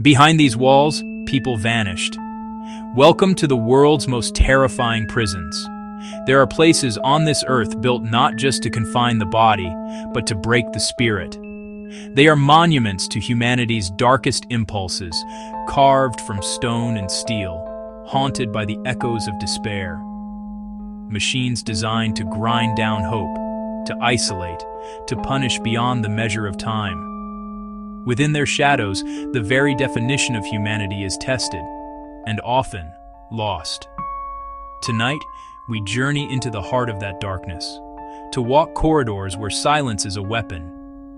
Behind these walls, people vanished. Welcome to the world's most terrifying prisons. There are places on this earth built not just to confine the body, but to break the spirit. They are monuments to humanity's darkest impulses, carved from stone and steel, haunted by the echoes of despair. Machines designed to grind down hope, to isolate, to punish beyond the measure of time. Within their shadows, the very definition of humanity is tested, and often lost. Tonight, we journey into the heart of that darkness, to walk corridors where silence is a weapon,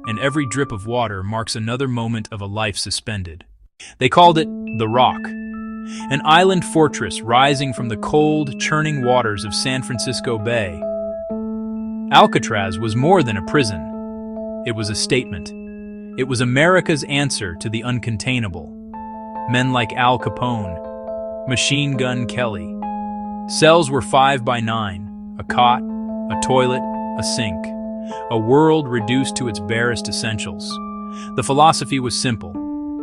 and every drip of water marks another moment of a life suspended. They called it the Rock, an island fortress rising from the cold, churning waters of San Francisco Bay. Alcatraz was more than a prison. It was a statement. It was America's answer to the uncontainable. Men like Al Capone, Machine Gun Kelly. Cells were 5 by 9, a cot, a toilet, a sink. A world reduced to its barest essentials. The philosophy was simple: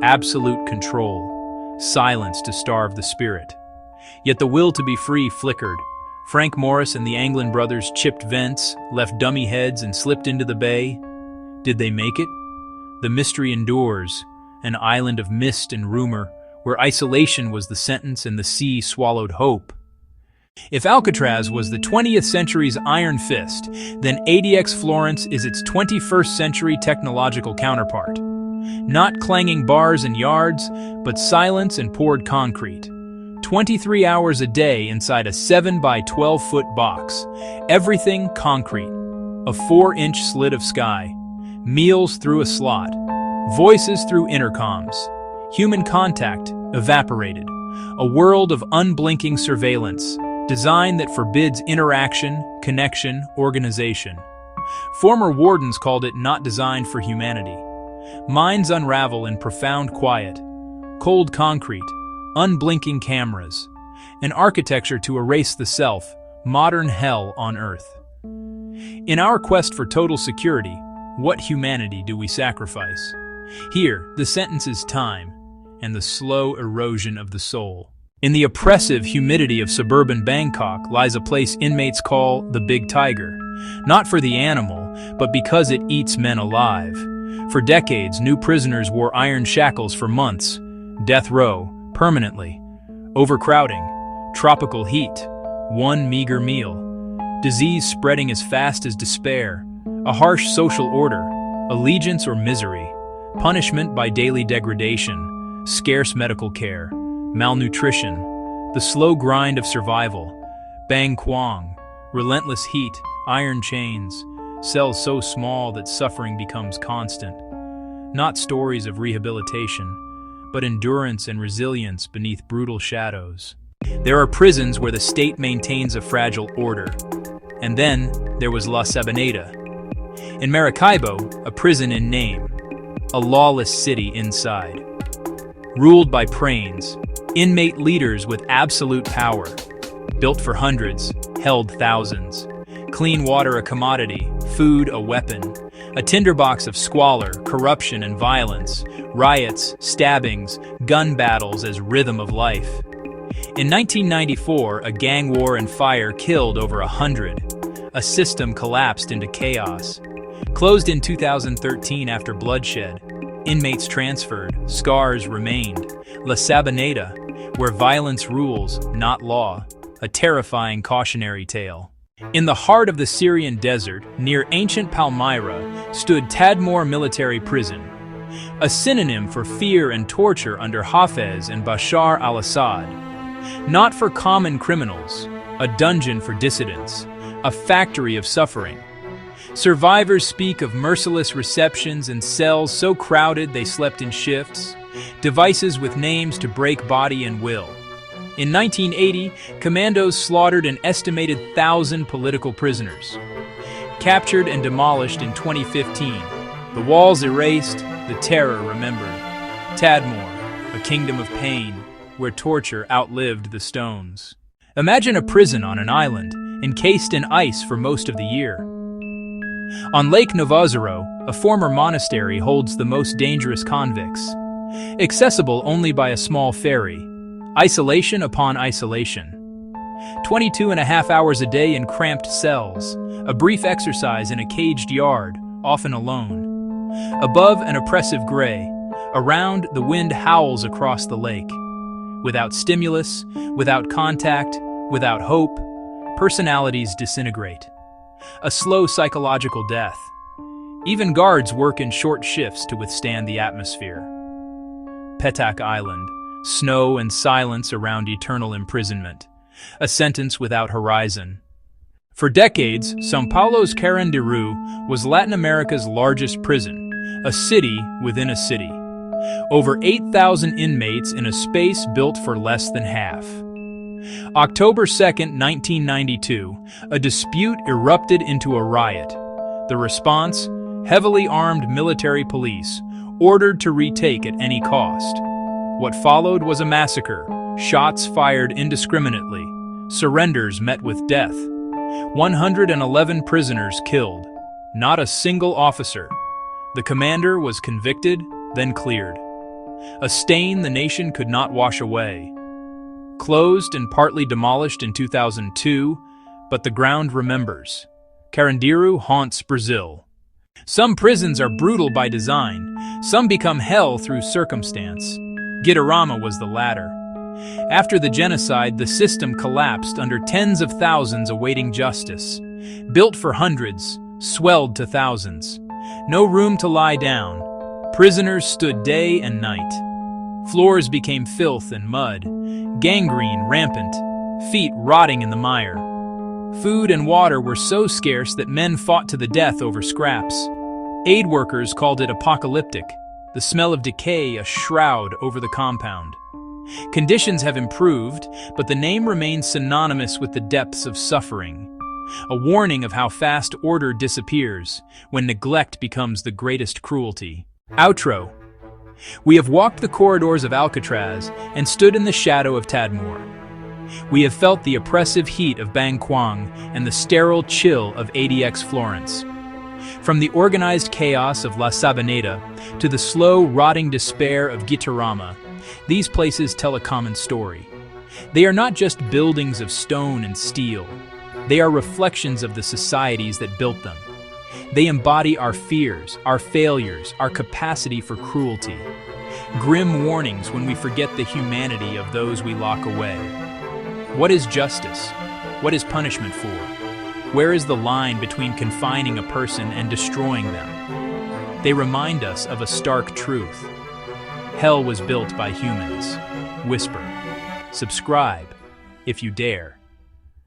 absolute control, silence to starve the spirit. Yet the will to be free flickered. Frank Morris and the Anglin brothers chipped vents, left dummy heads, and slipped into the bay. Did they make it? The mystery endures, an island of mist and rumor, where isolation was the sentence and the sea swallowed hope. If Alcatraz was the 20th century's Iron Fist, then ADX Florence is its 21st century technological counterpart. Not clanging bars and yards, but silence and poured concrete. 23 hours a day inside a 7 by 12-foot box. Everything concrete. A 4-inch slit of sky. Meals through a slot. Voices through intercoms. Human contact evaporated. A world of unblinking surveillance. Design that forbids interaction, connection, organization. Former wardens called it not designed for humanity. Minds unravel in profound quiet. Cold concrete, unblinking cameras. An architecture to erase the self, modern hell on earth. In our quest for total security, what humanity do we sacrifice? Here, the sentence is time, and the slow erosion of the soul. In the oppressive humidity of suburban Bangkok lies a place inmates call the Big Tiger. Not for the animal, but because it eats men alive. For decades, new prisoners wore iron shackles for months. Death row, permanently. Overcrowding, tropical heat, one meager meal. Disease spreading as fast as despair. A harsh social order, allegiance or misery. Punishment by daily degradation, scarce medical care. Malnutrition, the slow grind of survival, bang kwang, relentless heat, iron chains, cells so small that suffering becomes constant. Not stories of rehabilitation, but endurance and resilience beneath brutal shadows. There are prisons where the state maintains a fragile order. And then there was La Sabaneta. In Maracaibo, a prison in name, a lawless city inside. Ruled by prains, inmate leaders with absolute power. Built for hundreds, held thousands. Clean water a commodity, food a weapon. A tinderbox of squalor, corruption, and violence. Riots, stabbings, gun battles as rhythm of life. In 1994, a gang war and fire killed over 100. A system collapsed into chaos. Closed in 2013 after bloodshed. Inmates transferred, scars remained. La Sabaneta, where violence rules, not law. A terrifying cautionary tale. In the heart of the Syrian desert, near ancient Palmyra, stood Tadmor Military Prison, a synonym for fear and torture under Hafez and Bashar al-Assad. Not for common criminals, a dungeon for dissidents, a factory of suffering. Survivors speak of merciless receptions and cells so crowded they slept in shifts, devices with names to break body and will. In 1980, commandos slaughtered an estimated 1,000 political prisoners. Captured and demolished in 2015, the walls erased, the terror remembered. Tadmor, a kingdom of pain, where torture outlived the stones. Imagine a prison on an island, encased in ice for most of the year. On Lake Novozero, a former monastery holds the most dangerous convicts. Accessible only by a small ferry. Isolation upon isolation. 22 and a half hours a day in cramped cells. A brief exercise in a caged yard, often alone. Above an oppressive gray. Around, the wind howls across the lake. Without stimulus, without contact, without hope, personalities disintegrate. A slow psychological death. Even guards work in short shifts to withstand the atmosphere. Petak Island, snow and silence around eternal imprisonment. A sentence without horizon. For decades, São Paulo's Carandiru was Latin America's largest prison, a city within a city. Over 8,000 inmates in a space built for less than half. October 2, 1992, a dispute erupted into a riot. The response? Heavily armed military police, ordered to retake at any cost. What followed was a massacre, shots fired indiscriminately, surrenders met with death. 111 prisoners killed, not a single officer. The commander was convicted, then cleared. A stain the nation could not wash away. Closed and partly demolished in 2002, but the ground remembers. Carandiru haunts Brazil. Some prisons are brutal by design, some become hell through circumstance. Gitarama was the latter. After the genocide, the system collapsed under tens of thousands awaiting justice. Built for hundreds, swelled to thousands. No room to lie down. Prisoners stood day and night. Floors became filth and mud, gangrene rampant, feet rotting in the mire. Food and water were so scarce that men fought to the death over scraps. Aid workers called it apocalyptic, the smell of decay a shroud over the compound. Conditions have improved, but the name remains synonymous with the depths of suffering. A warning of how fast order disappears when neglect becomes the greatest cruelty. Outro. We have walked the corridors of Alcatraz and stood in the shadow of Tadmor. We have felt the oppressive heat of Bangkwang and the sterile chill of ADX Florence. From the organized chaos of La Sabaneta to the slow, rotting despair of Gitarama, these places tell a common story. They are not just buildings of stone and steel. They are reflections of the societies that built them. They embody our fears, our failures, our capacity for cruelty. Grim warnings when we forget the humanity of those we lock away. What is justice? What is punishment for? Where is the line between confining a person and destroying them? They remind us of a stark truth. Hell was built by humans. Whisper. Subscribe, if you dare.